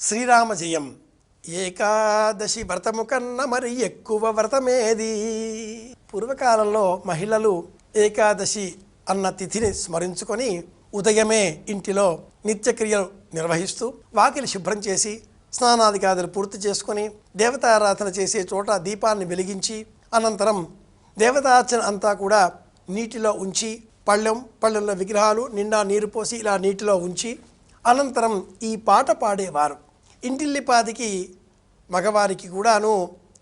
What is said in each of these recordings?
శ్రీరామ జయం. ఏకాదశి వ్రతము కన్నా మరి ఎక్కువ వ్రతమేది? పూర్వకాలంలో మహిళలు ఏకాదశి అన్న తిథిని స్మరించుకొని ఉదయమే ఇంటిలో నిత్యక్రియలు నిర్వహిస్తూ వాకిలి శుభ్రం చేసి స్నానాదికాదులు పూర్తి చేసుకొని దేవతారాధన చేసే చోట దీపాన్ని వెలిగించి అనంతరం దేవతార్చన అంతా కూడా నీటిలో ఉంచి పళ్ళెంలో విగ్రహాలు నిండా నీరు పోసి ఇలా నీటిలో ఉంచి అనంతరం ఈ పాట పాడేవారు. ఇంటిల్లిపాదికి మగవారికి కూడాను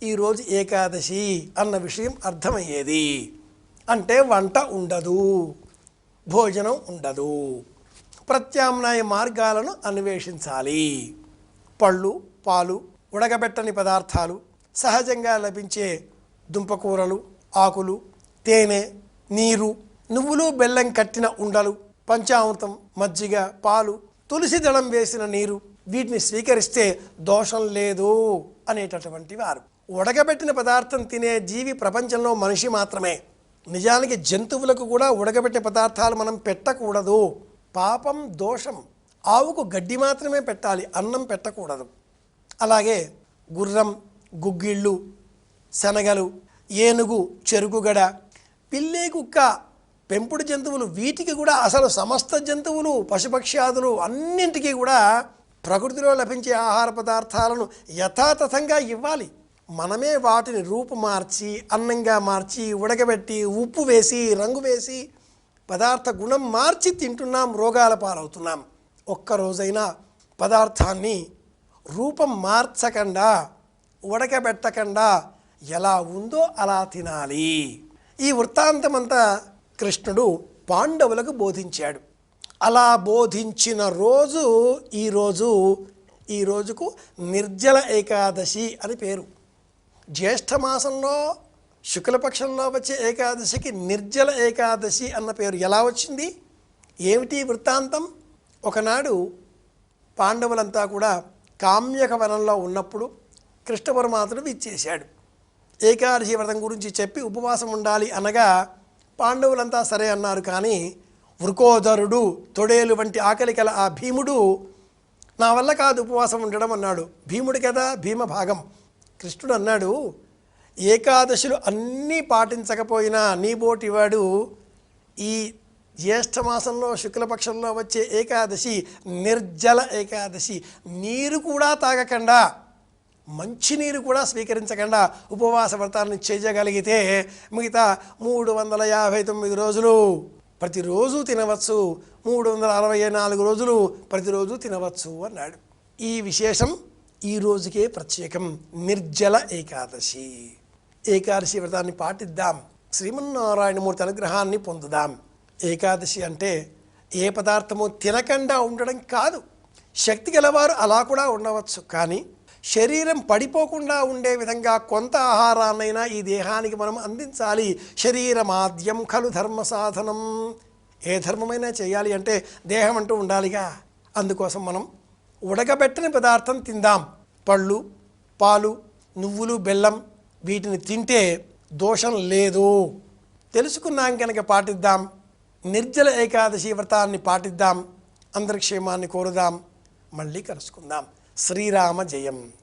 ఈరోజు ఏకాదశి అన్న విషయం అర్థమయ్యేది. అంటే వంట ఉండదు, భోజనం ఉండదు, ప్రత్యామ్నాయ మార్గాలను అన్వేషించాలి. పళ్ళు, పాలు, ఉడకబెట్టని పదార్థాలు, సహజంగా లభించే దుంపకూరలు, ఆకులు, తేనె, నీరు, నువ్వులు బెల్లం కట్టిన ఉండలు, పంచామృతం, మజ్జిగ, పాలు, తులసి దళం వేసిన నీరు వీటిని స్వీకరిస్తే దోషం లేదు అనేటటువంటి వారు. ఉడకబెట్టిన పదార్థం తినే జీవి ప్రపంచంలో మనిషి మాత్రమే. నిజానికి జంతువులకు కూడా ఉడకబెట్టే పదార్థాలు మనం పెట్టకూడదు. పాపం, దోషం. ఆవుకు గడ్డి మాత్రమే పెట్టాలి, అన్నం పెట్టకూడదు. అలాగే గుర్రం, గుగ్గిళ్ళు, శనగలు, ఏనుగు, చెరుకుగడ, పిల్లి, కుక్క, పెంపుడు జంతువులు వీటికి కూడా అసలు సమస్త జంతువులు, పశుపక్ష్యాదులు అన్నింటికీ కూడా ప్రకృతిలో లభించే ఆహార పదార్థాలను యథాతథంగా ఇవ్వాలి. మనమే వాటిని రూపు మార్చి, అన్నంగా మార్చి, ఉడకబెట్టి, ఉప్పు వేసి, రంగు వేసి, పదార్థ గుణం మార్చి తింటున్నాం, రోగాల పాలవుతున్నాం. ఒక్కరోజైనా పదార్థాన్ని రూపం మార్చకుండా, ఉడకబెట్టకుండా ఎలా ఉందో అలా తినాలి. ఈ వృత్తాంతమంతా కృష్ణుడు పాండవులకు బోధించాడు. అలా బోధించిన రోజు ఈ రోజుకు నిర్జల ఏకాదశి అని పేరు. జ్యేష్ఠమాసంలో శుక్లపక్షంలో వచ్చే ఏకాదశికి నిర్జల ఏకాదశి అన్న పేరు ఎలా వచ్చింది? ఏమిటి వృత్తాంతం? ఒకనాడు పాండవులంతా కూడా కామ్యక వనంలో ఉన్నప్పుడు కృష్ణ పరమాత్ముడు విచ్చేశాడు. ఏకాదశి వ్రతం గురించి చెప్పి ఉపవాసం ఉండాలి అనగా పాండవులంతా సరే అన్నారు. కానీ వృకోదరుడు, తొడేలు వంటి ఆకలి కల ఆ భీముడు నా వల్ల కాదు ఉపవాసం ఉండడం అన్నాడు. భీముడు కదా, భీమభాగం. కృష్ణుడు అన్నాడు, ఏకాదశులు అన్నీ పాటించకపోయినా నీబోటివాడు ఈ జ్యేష్ఠమాసంలో శుక్లపక్షంలో వచ్చే ఏకాదశి నిర్జల ఏకాదశి, నీరు కూడా తాగకుండా, మంచినీరు కూడా స్వీకరించకుండా ఉపవాస వ్రతాన్ని చేయగలిగితే మిగతా 359 రోజులు ప్రతిరోజు తినవచ్చు, 364 రోజులు ప్రతిరోజు తినవచ్చు అన్నాడు. ఈ విశేషం ఈ రోజుకే ప్రత్యేకం. నిర్జల ఏకాదశి. ఏకాదశి వ్రతాన్ని పాటిద్దాం, శ్రీమన్నారాయణమూర్తి అనుగ్రహాన్ని పొందుదాం. ఏకాదశి అంటే ఏ పదార్థము తినకుండా ఉండడం కాదు. శక్తి గలవారు అలా కూడా ఉండవచ్చు. కానీ శరీరం పడిపోకుండా ఉండే విధంగా కొంత ఆహారాన్నైనా ఈ దేహానికి మనం అందించాలి. శరీరమాద్యం ఖలు ధర్మ సాధనం. ఏ ధర్మమైనా చేయాలి అంటే దేహం అంటూ ఉండాలిగా. అందుకోసం మనం ఉడకబెట్టని పదార్థం తిందాం. పళ్ళు, పాలు, నువ్వులు, బెల్లం వీటిని తింటే దోషం లేదు. తెలుసుకున్నాం కనుక పాటిద్దాం. నిర్జల ఏకాదశి వ్రతాన్ని పాటిద్దాం. అందరి క్షేమాన్ని కోరుదాం. మళ్ళీ కలుసుకుందాం. శ్రీరామ జయం.